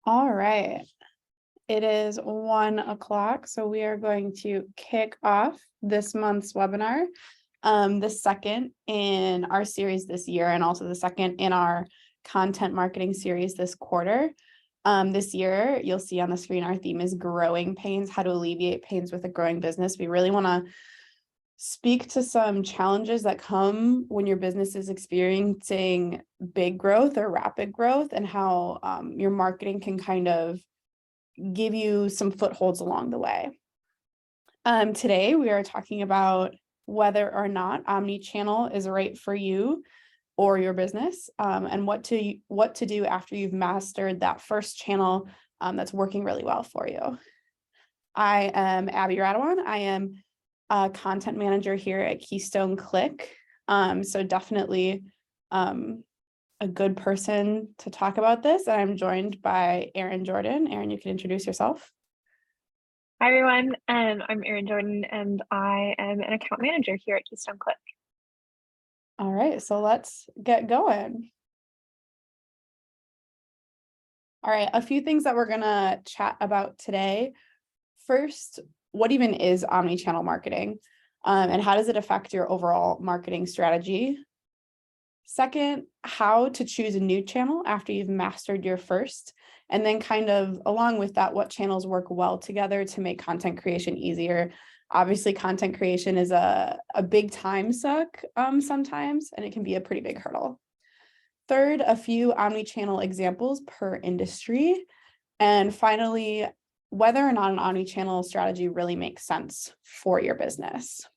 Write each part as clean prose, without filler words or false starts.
All right. It is 1 o'clock, so we are going to kick off this month's webinar, the second in our series this year, and also the second in our content marketing series this quarter. This year, you'll see on the screen, our theme is growing pains, how to alleviate pains with a growing business. We really want to speak to some challenges that come when your business is experiencing big growth or rapid growth, and how your marketing can kind of give you some footholds along the way. Today, we are talking about whether or not omni-channel is right for you or your business, and what to do after you've mastered that first channel that's working really well for you. I am Abby Radawan. I am a content manager here at Keystone Click. So definitely a good person to talk about this. And I'm joined by Erin Jordan. Erin, you can introduce yourself. Hi, everyone. I'm Erin Jordan, and I am an account manager here at Keystone Click. All right, so let's get going. All right, a few things that we're going to chat about today. First, what even is omni-channel marketing, and how does it affect your overall marketing strategy? Second, how to choose a new channel after you've mastered your first, and then kind of along with that, what channels work well together to make content creation easier. Obviously, content creation is a big time suck sometimes, and it can be a pretty big hurdle. Third, a few omni-channel examples per industry. And finally, whether or not an omni-channel strategy really makes sense for your business.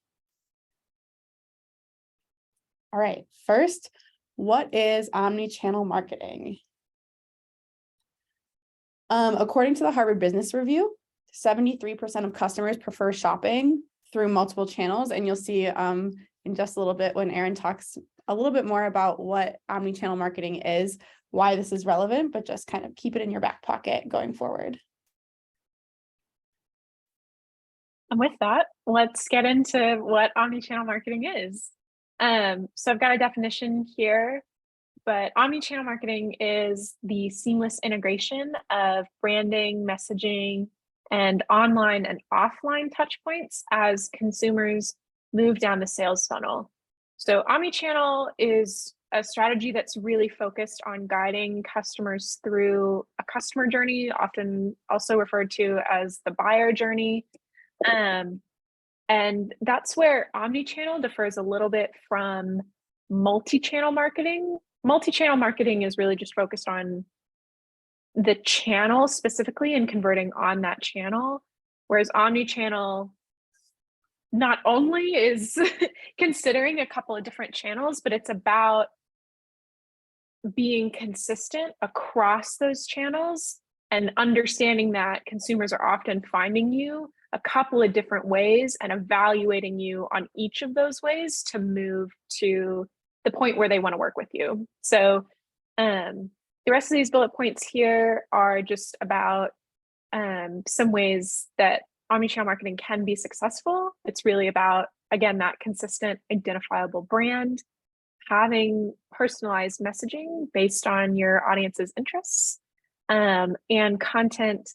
All right, first, what is omni-channel marketing? According to the Harvard Business Review, 73% of customers prefer shopping through multiple channels. And you'll see in just a little bit when Erin talks a little bit more about what omni-channel marketing is, why this is relevant, but just kind of keep it in your back pocket going forward. And with that, let's get into what omni-channel marketing is. So I've got a definition here, but omni-channel marketing is the seamless integration of branding, messaging, and online and offline touchpoints as consumers move down the sales funnel. So omni-channel is a strategy that's really focused on guiding customers through a customer journey, often also referred to as the buyer journey. And that's where omni-channel differs a little bit from multi-channel marketing. Multi-channel marketing is really just focused on the channel specifically and converting on that channel, whereas omni-channel not only is considering a couple of different channels, but it's about being consistent across those channels and understanding that consumers are often finding you a couple of different ways and evaluating you on each of those ways to move to the point where they want to work with you. So the rest of these bullet points here are just about some ways that omnichannel marketing can be successful. It's really about, again, that consistent, identifiable brand, having personalized messaging based on your audience's interests, and content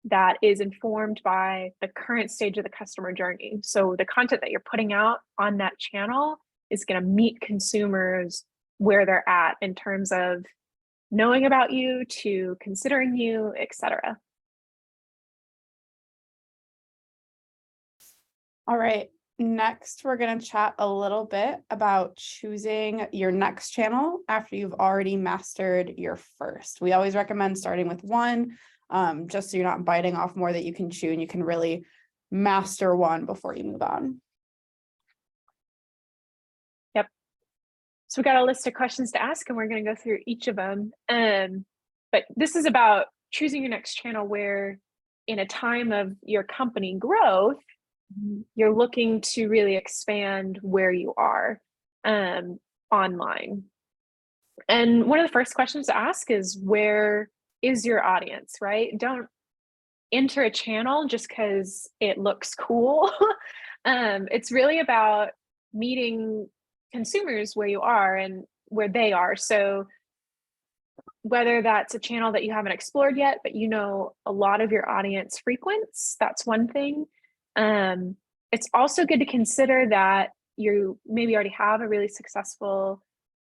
that is informed by the current stage of the customer journey. So the content that you're putting out on that channel is going to meet consumers where they're at in terms of knowing about you to considering you, etc. All right, next we're going to chat a little bit about choosing your next channel after you've already mastered your first. We always recommend starting with one, just so you're not biting off more that you can chew and you can really master one before you move on. Yep. So we got a list of questions to ask and we're going to go through each of them. But this is about choosing your next channel where in a time of your company growth, you're looking to really expand where you are online. And one of the first questions to ask is, where is your audience, right? Don't enter a channel just because it looks cool. It's really about meeting consumers where you are and where they are. So whether that's a channel that you haven't explored yet, but you know a lot of your audience frequents, that's one thing. It's also good to consider that you maybe already have a really successful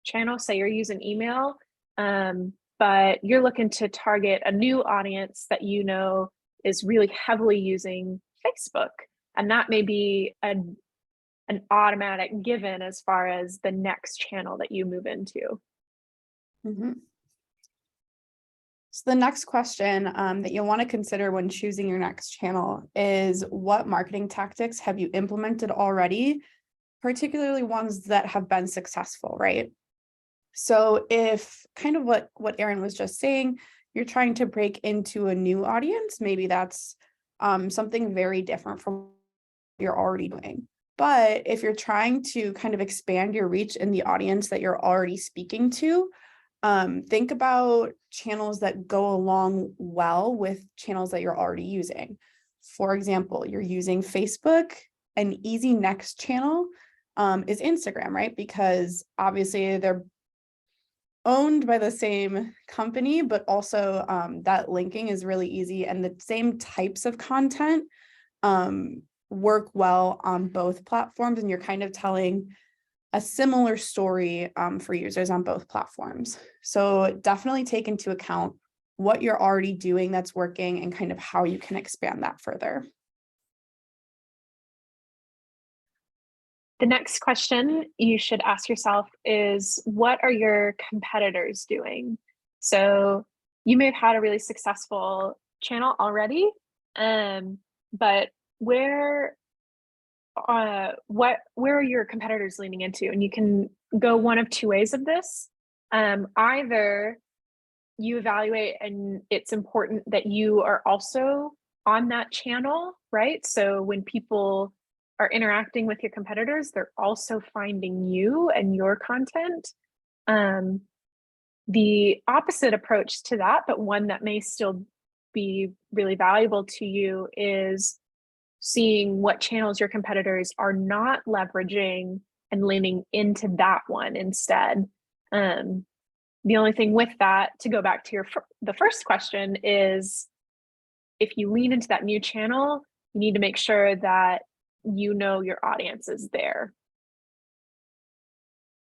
channel, say you're using email, but you're looking to target a new audience that you know is really heavily using Facebook. And that may be an automatic given as far as the next channel that you move into. Mhm. So the next question that you'll want to consider when choosing your next channel is, what marketing tactics have you implemented already, particularly ones that have been successful, right? So if kind of what Erin was just saying, you're trying to break into a new audience, maybe that's something very different from what you're already doing. But if you're trying to kind of expand your reach in the audience that you're already speaking to, think about channels that go along well with channels that you're already using. For example, you're using Facebook, an easy next channel is Instagram, right? Because obviously they're owned by the same company, but also that linking is really easy, and the same types of content work well on both platforms, and you're kind of telling a similar story for users on both platforms. So definitely take into account what you're already doing that's working and kind of how you can expand that further. The next question you should ask yourself is, what are your competitors doing? So you may have had a really successful channel already, but where are your competitors leaning into? And you can go one of two ways of this. Either you evaluate and it's important that you are also on that channel, right? So when people are interacting with your competitors, they're also finding you and your content. The opposite approach to that, but one that may still be really valuable to you, is seeing what channels your competitors are not leveraging and leaning into that one instead. The only thing with that, to go back to the first question, is if you lean into that new channel, you need to make sure that you know your audience is there.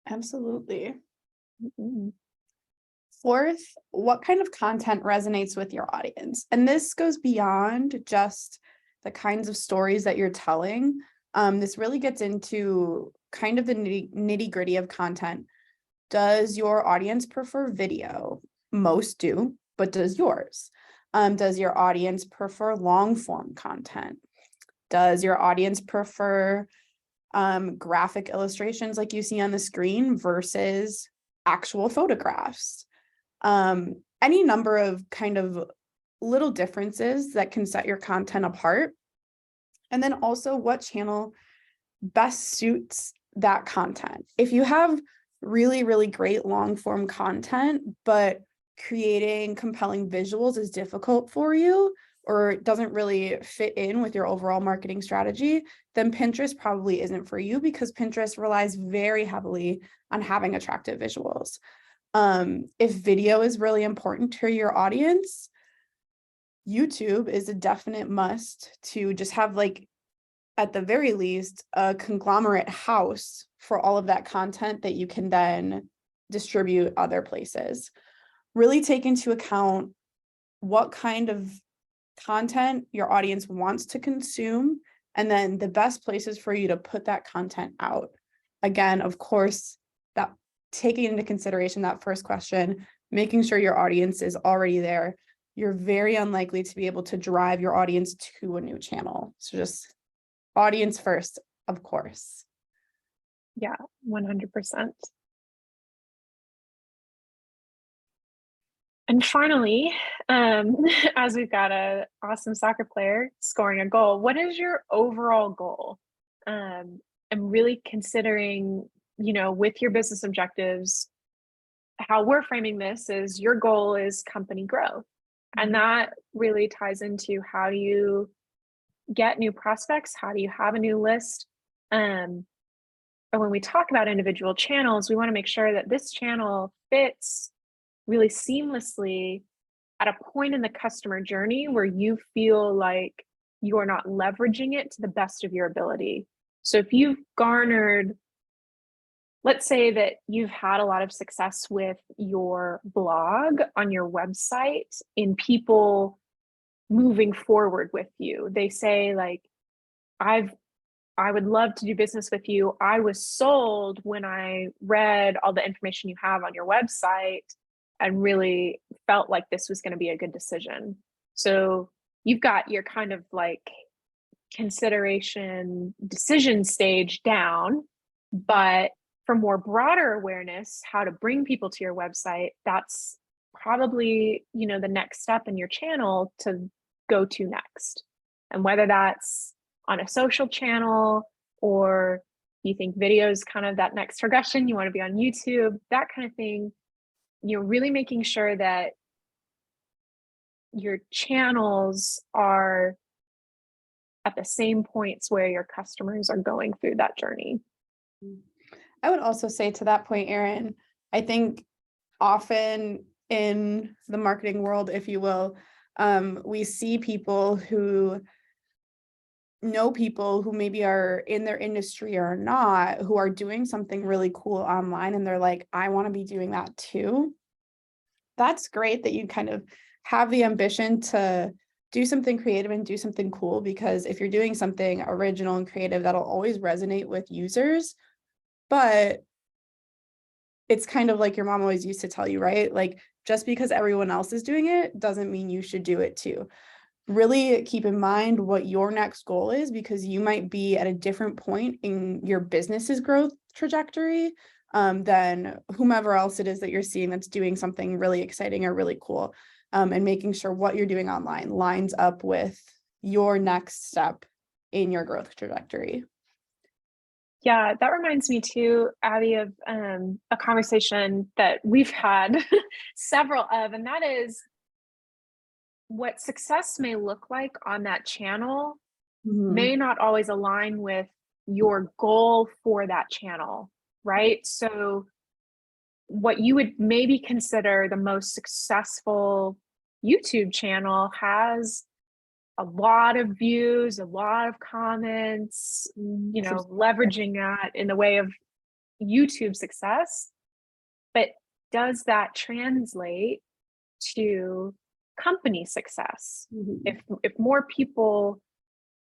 Absolutely. Mm-hmm. Fourth, what kind of content resonates with your audience? And this goes beyond just the kinds of stories that you're telling. This really gets into kind of the nitty gritty of content. Does your audience prefer video? Most do, but does yours? Does your audience prefer long form content? Does your audience prefer graphic illustrations like you see on the screen versus actual photographs? Any number of kind of little differences that can set your content apart. And then also, what channel best suits that content? If you have really, really great long form content, but creating compelling visuals is difficult for you, or doesn't really fit in with your overall marketing strategy, then Pinterest probably isn't for you, because Pinterest relies very heavily on having attractive visuals. If video is really important to your audience, YouTube is a definite must to just have, like, at the very least, a conglomerate house for all of that content that you can then distribute other places. Really take into account what kind of content your audience wants to consume, and then the best places for you to put that content out. Again, of course, that taking into consideration that first question, making sure your audience is already there, you're very unlikely to be able to drive your audience to a new channel. So just audience first, of course. Yeah, 100%. And finally, as we've got an awesome soccer player scoring a goal, what is your overall goal? I'm really considering, with your business objectives, how we're framing this is your goal is company growth. And that really ties into, how do you get new prospects? How do you have a new list? And when we talk about individual channels, we want to make sure that this channel fits really seamlessly at a point in the customer journey where you feel like you're not leveraging it to the best of your ability. So if you've garnered, let's say that you've had a lot of success with your blog on your website in people moving forward with you. They say like, I would love to do business with you. I was sold when I read all the information you have on your website and really felt like this was going to be a good decision. So you've got your kind of like consideration decision stage down, but for more broader awareness, how to bring people to your website, that's probably, the next step in your channel to go to next. And whether that's on a social channel, or you think video is kind of that next progression, you want to be on YouTube, that kind of thing, really making sure that your channels are at the same points where your customers are going through that journey. I would also say to that point, Erin, I think often in the marketing world, if you will, we see people who know people who maybe are in their industry or not, who are doing something really cool online, and they're like, I want to be doing that too. That's great that you kind of have the ambition to do something creative and do something cool, because if you're doing something original and creative, that'll always resonate with users. But it's kind of like your mom always used to tell you, right? Like, just because everyone else is doing it doesn't mean you should do it too. Really keep in mind what your next goal is, because you might be at a different point in your business's growth trajectory than whomever else it is that you're seeing that's doing something really exciting or really cool, and making sure what you're doing online lines up with your next step in your growth trajectory. Yeah, that reminds me too, Abby, of a conversation that we've had several of, and that is what success may look like on that channel may not always align with your goal for that channel, right? So what you would maybe consider the most successful YouTube channel has a lot of views, a lot of comments, leveraging that in the way of YouTube success. But does that translate to company success? If more people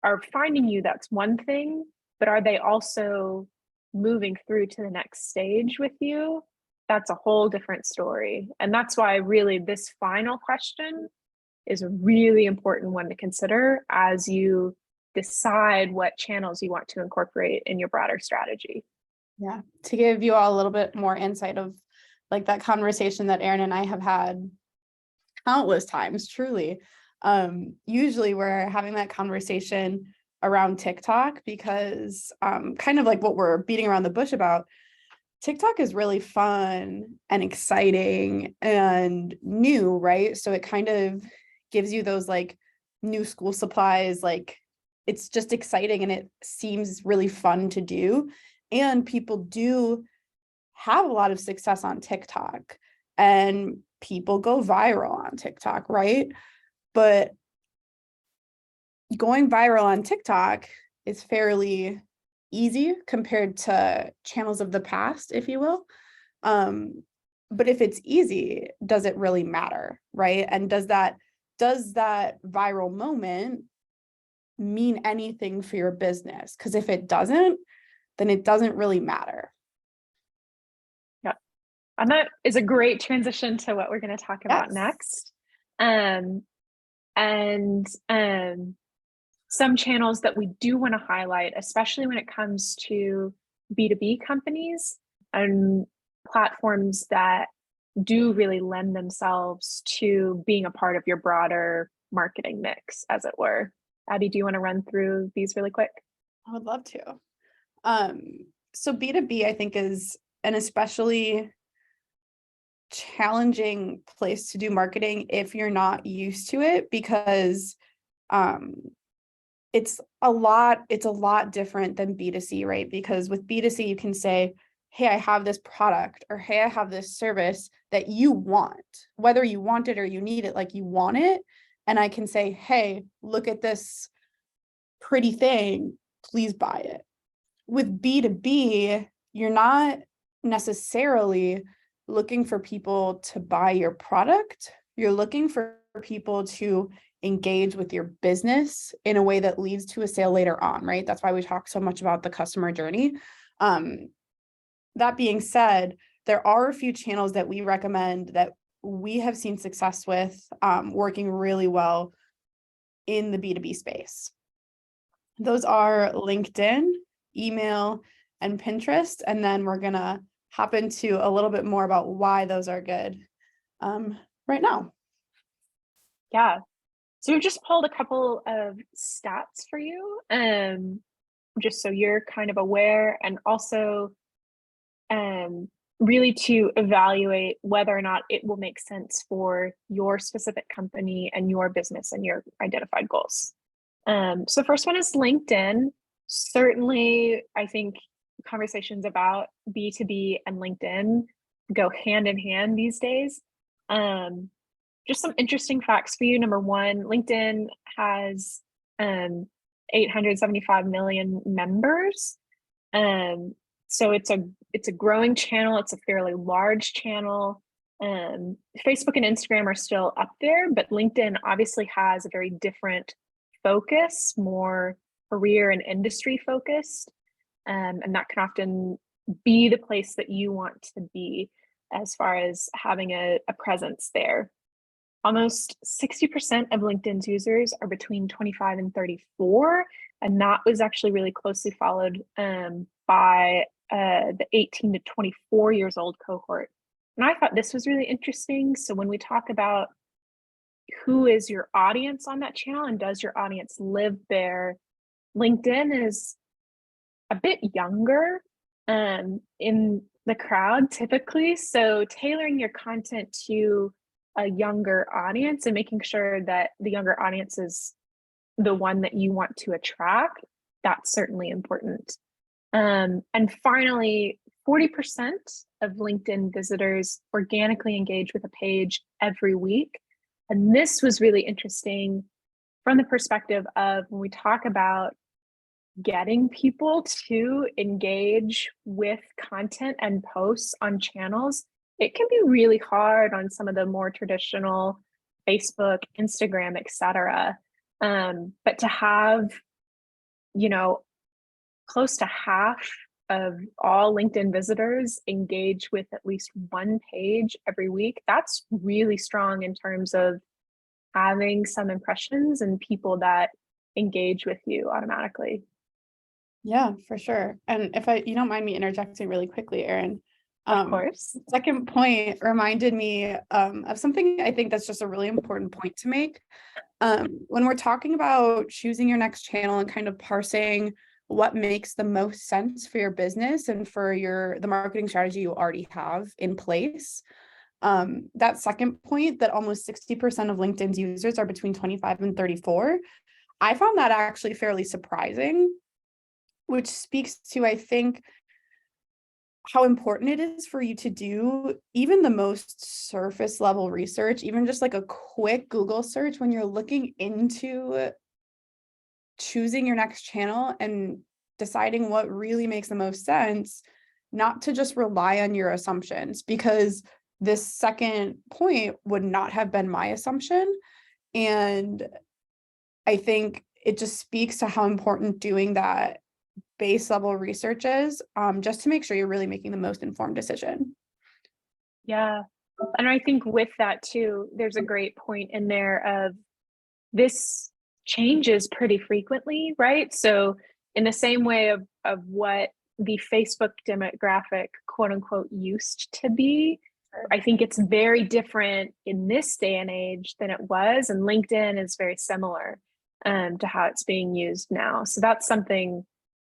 are finding you, that's one thing, but are they also moving through to the next stage with you? That's a whole different story. And that's why really this final question is a really important one to consider as you decide what channels you want to incorporate in your broader strategy. Yeah, to give you all a little bit more insight of like that conversation that Erin and I have had countless times, truly. Usually we're having that conversation around TikTok because kind of like what we're beating around the bush about, TikTok is really fun and exciting and new, right? So it kind of gives you those like new school supplies, like it's just exciting and it seems really fun to do. And people do have a lot of success on TikTok and people go viral on TikTok, right? But going viral on TikTok is fairly easy compared to channels of the past, if you will. But if it's easy, does it really matter, right? And does that viral moment mean anything for your business? Because if it doesn't, then it doesn't really matter. Yeah. And that is a great transition to what we're going to talk about next. And some channels that we do want to highlight, especially when it comes to B2B companies and platforms that do really lend themselves to being a part of your broader marketing mix, as it were. Abby, do you want to run through these really quick? I would love to. So B2B, I think, is an especially challenging place to do marketing if you're not used to it, because it's a lot different than B2C, right? Because with B2C, you can say, hey, I have this product, or hey, I have this service that you want, whether you want it or you need it, like you want it. And I can say, hey, look at this pretty thing, please buy it. With B2B, you're not necessarily looking for people to buy your product. You're looking for people to engage with your business in a way that leads to a sale later on, right? That's why we talk so much about the customer journey. That being said, there are a few channels that we recommend that we have seen success with, working really well in the B2B space. Those are LinkedIn, email, and Pinterest. And then we're going to hop into a little bit more about why those are good right now. Yeah. So we've just pulled a couple of stats for you, just so you're kind of aware, and also really to evaluate whether or not it will make sense for your specific company and your business and your identified goals. So first one is LinkedIn. Certainly, I think conversations about B2B and LinkedIn go hand in hand these days. Just some interesting facts for you. Number one, LinkedIn has 875 million members. So it's a growing channel. It's a fairly large channel. Facebook and Instagram are still up there, but LinkedIn obviously has a very different focus, more career and industry focused. And that can often be the place that you want to be as far as having a presence there. Almost 60% of LinkedIn's users are between 25 and 34, and that was actually really closely followed by the 18 to 24 years old cohort. And I thought this was really interesting. So when we talk about who is your audience on that channel and does your audience live there, LinkedIn is a bit younger in the crowd typically. So tailoring your content to a younger audience and making sure that the younger audience is the one that you want to attract, that's certainly important. And finally, 40% of LinkedIn visitors organically engage with a page every week. And this was really interesting from the perspective of when we talk about getting people to engage with content and posts on channels, it can be really hard on some of the more traditional Facebook, Instagram, etc. But to have, close to half of all LinkedIn visitors engage with at least one page every week, that's really strong in terms of having some impressions and people that engage with you automatically. Yeah, for sure. And if you don't mind me interjecting really quickly, Erin. Of course. Second point reminded me of something I think that's just a really important point to make. When we're talking about choosing your next channel and kind of parsing what makes the most sense for your business and for the marketing strategy you already have in place. That second point, that almost 60% of LinkedIn's users are between 25 and 34, I found that actually fairly surprising, which speaks to, I think, how important it is for you to do even the most surface level research, even just like a quick Google search when you're looking into choosing your next channel and deciding what really makes the most sense, not to just rely on your assumptions, because this second point would not have been my assumption. And I think it just speaks to how important doing that base level research is, just to make sure you're really making the most informed decision. Yeah. And I think with that too, there's a great point in there of this changes pretty frequently, right? So in the same way of what the Facebook demographic, quote unquote, used to be, I think it's very different in this day and age than it was. And LinkedIn is very similar to how it's being used now. So that's something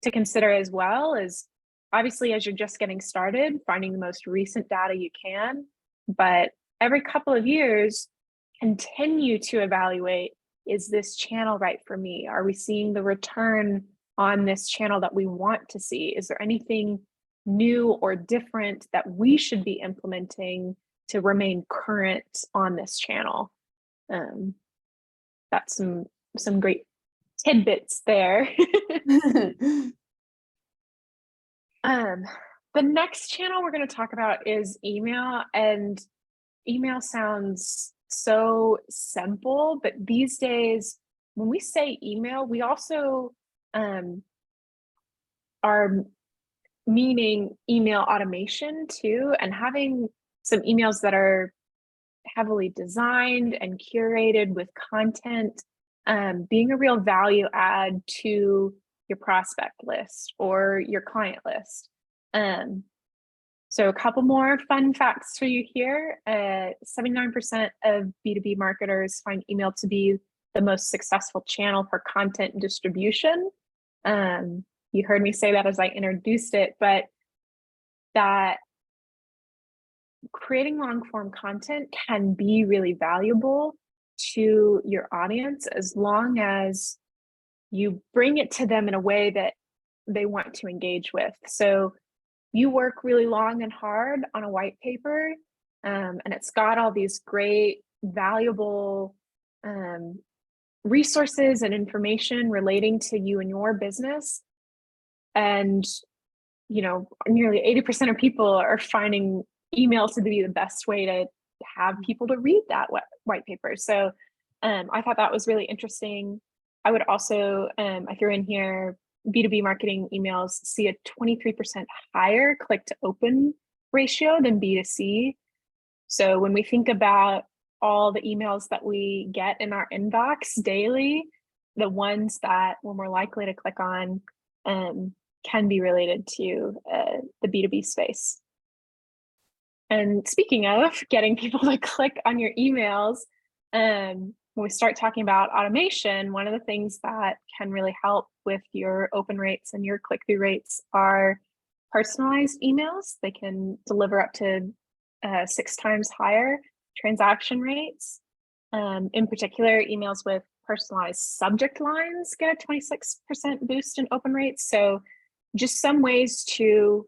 to consider as well, is obviously as you're just getting started, finding the most recent data you can, but every couple of years, continue to evaluate, is this channel right for me? Are we seeing the return on this channel that we want to see? Is there anything new or different that we should be implementing to remain current on this channel. That's some great tidbits there. The next channel we're going to talk about is email, and email sounds so simple, but these days when we say email, we also are meaning email automation too, and having some emails that are heavily designed and curated with content, being a real value add to your prospect list or your client list. So a couple more fun facts for you here. 79% of B2B marketers find email to be the most successful channel for content distribution. You heard me say that as I introduced it, but that creating long form content can be really valuable to your audience as long as you bring it to them in a way that they want to engage with. So you work really long and hard on a white paper, and it's got all these great, valuable resources and information relating to you and your business. And, you know, nearly 80% of people are finding email to be the best way to have people to read that white paper. So I thought that was really interesting. I would also, I threw in here, B2B marketing emails see a 23% higher click to open ratio than B2C. So when we think about all the emails that we get in our inbox daily, the ones that we're more likely to click on can be related to the B2B space. And speaking of getting people to click on your emails, when we start talking about automation, one of the things that can really help with your open rates and your click-through rates are personalized emails. They can deliver up to 6 times higher transaction rates. In particular, emails with personalized subject lines get a 26% boost in open rates. So just some ways to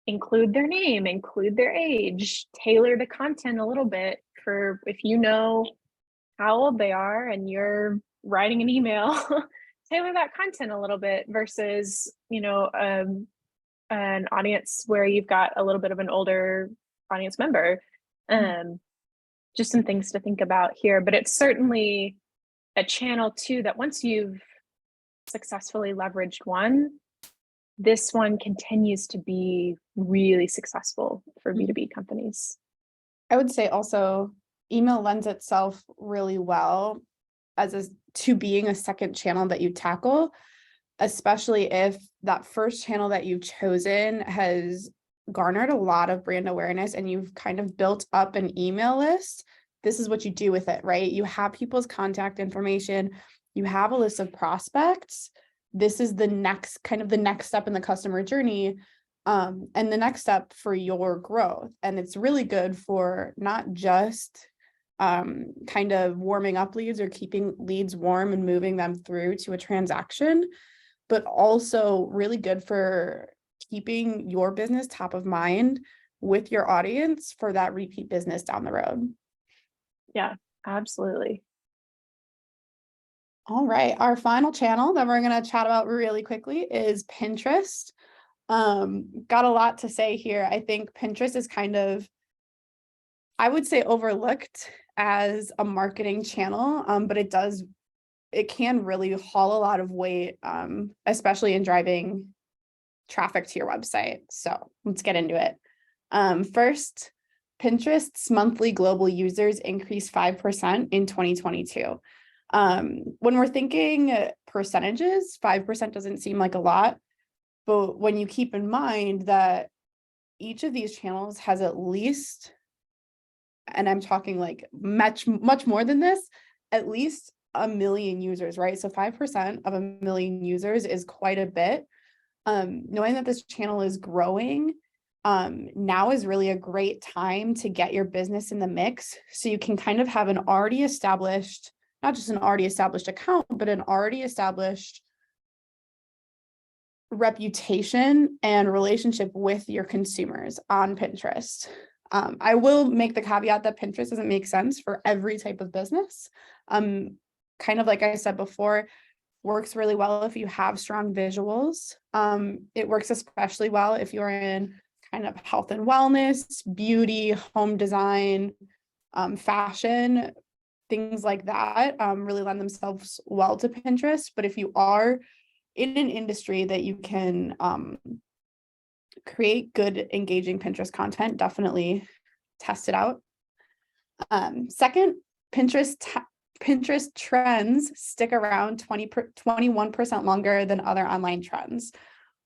include their name, include their age, tailor the content a little bit for if you know how old they are and you're writing an email, tailor that content a little bit versus, you know, an audience where you've got a little bit of an older audience member. Just some things to think about here, but it's certainly a channel too that once you've successfully leveraged one, this one continues to be really successful for B2B companies. I would say also email lends itself really well to being a second channel that you tackle, especially if that first channel that you've chosen has garnered a lot of brand awareness and you've kind of built up an email list. This is what you do with it, right? You have people's contact information, you have a list of prospects. This is the next step in the customer journey, and the next step for your growth. And it's really good for not just kind of warming up leads or keeping leads warm and moving them through to a transaction, but also really good for keeping your business top of mind with your audience for that repeat business down the road. Yeah, absolutely. All right, our final channel that we're going to chat about really quickly is Pinterest. Got a lot to say here. I think Pinterest is kind of, I would say, overlooked as a marketing channel, but it can really haul a lot of weight, especially in driving traffic to your website. So let's get into it. First, Pinterest's monthly global users increased 5% in 2022. When we're thinking percentages, 5% doesn't seem like a lot, but when you keep in mind that each of these channels has at least, and I'm talking like much more than this, at least 1 million users, right? So 5% of 1 million users is quite a bit. Knowing that this channel is growing, now is really a great time to get your business in the mix. So you can kind of have an already established, not just an already established account, but an already established reputation and relationship with your consumers on Pinterest. I will make the caveat that Pinterest doesn't make sense for every type of business. Kind of like I said before, works really well if you have strong visuals. It works especially well if you're in kind of health and wellness, beauty, home design, fashion, things like that really lend themselves well to Pinterest. But if you are in an industry that you can create good, engaging Pinterest content, definitely test it out. Second, Pinterest trends stick around 21% longer than other online trends.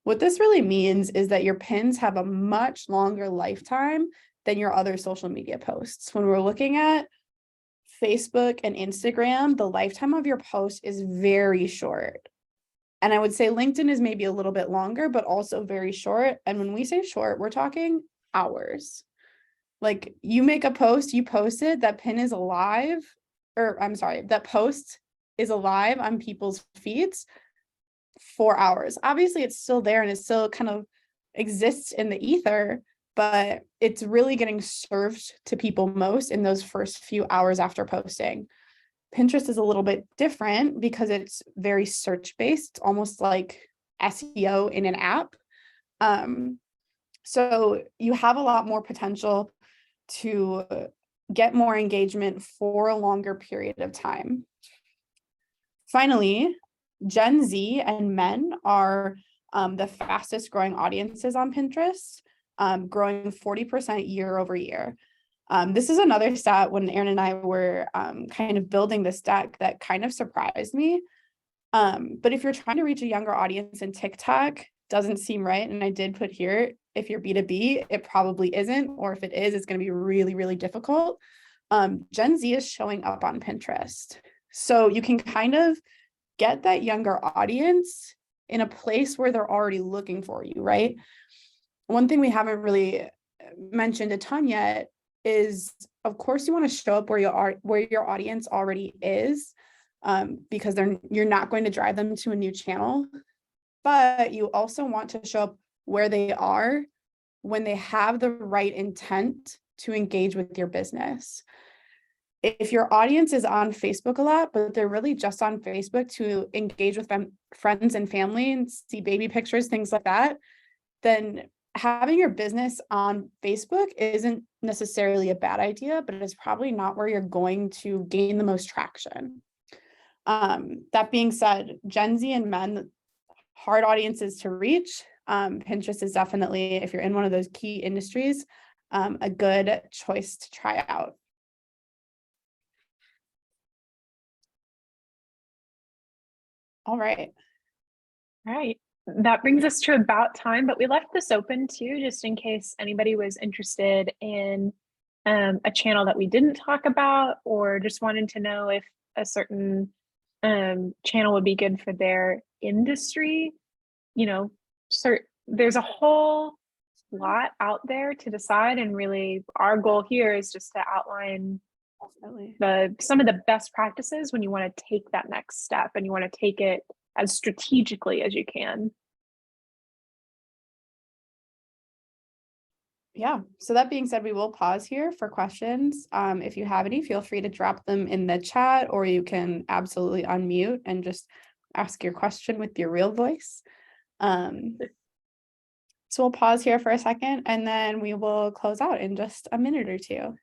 What this really means is that your pins have a much longer lifetime than your other social media posts. When we're looking at Facebook and Instagram, the lifetime of your post is very short. And I would say LinkedIn is maybe a little bit longer, but also very short. And when we say short, we're talking hours. Like you make a post, you post it, that pin is alive, or I'm sorry, that post is alive on people's feeds for hours. Obviously, it's still there and it still kind of exists in the ether, but it's really getting served to people most in those first few hours after posting. Pinterest is a little bit different because it's very search-based, almost like SEO in an app. So you have a lot more potential to get more engagement for a longer period of time. Finally, Gen Z and men are the fastest growing audiences on Pinterest, growing 40% year over year. This is another stat when Aaron and I were kind of building this deck that kind of surprised me. But if you're trying to reach a younger audience in TikTok, doesn't seem right. And I did put here, if you're B2B, it probably isn't, or if it is, it's going to be really, really difficult. Gen Z is showing up on Pinterest. So you can kind of get that younger audience in a place where they're already looking for you, right? One thing we haven't really mentioned a ton yet is, of course, you want to show up where your audience already is, because you're not going to drive them to a new channel, but you also want to show up where they are when they have the right intent to engage with your business. If your audience is on Facebook a lot, but they're really just on Facebook to engage with friends and family and see baby pictures, things like that, then having your business on Facebook isn't necessarily a bad idea, but it's probably not where you're going to gain the most traction. That being said, Gen Z and men, hard audiences to reach. Pinterest is definitely, if you're in one of those key industries, a good choice to try out. All right. All right. That brings us to about time, but we left this open too, just in case anybody was interested in a channel that we didn't talk about, or just wanted to know if a certain channel would be good for their industry. You know, there's a whole lot out there to decide, and really our goal here is just to outline some of the best practices when you want to take that next step and you want to take it as strategically as you can. Yeah. So that being said, we will pause here for questions. If you have any, feel free to drop them in the chat, or you can absolutely unmute and just ask your question with your real voice. So we'll pause here for a second, and then we will close out in just a minute or two.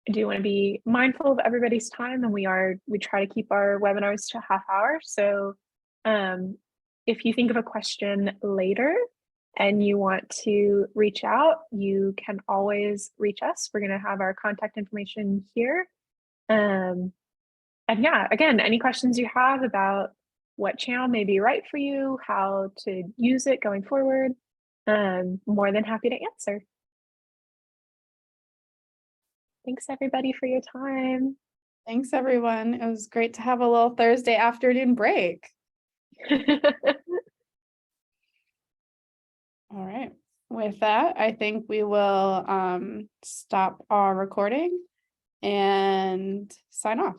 I do want to be mindful of everybody's time, and we try to keep our webinars to a half hour. So if you think of a question later and you want to reach out, you can always reach us. We're going to have our contact information here. And yeah, again, any questions you have about what channel may be right for you, how to use it going forward, more than happy to answer. Thanks everybody for your time. Thanks everyone. It was great to have a little Thursday afternoon break. All right. With that, I think we will stop our recording and sign off.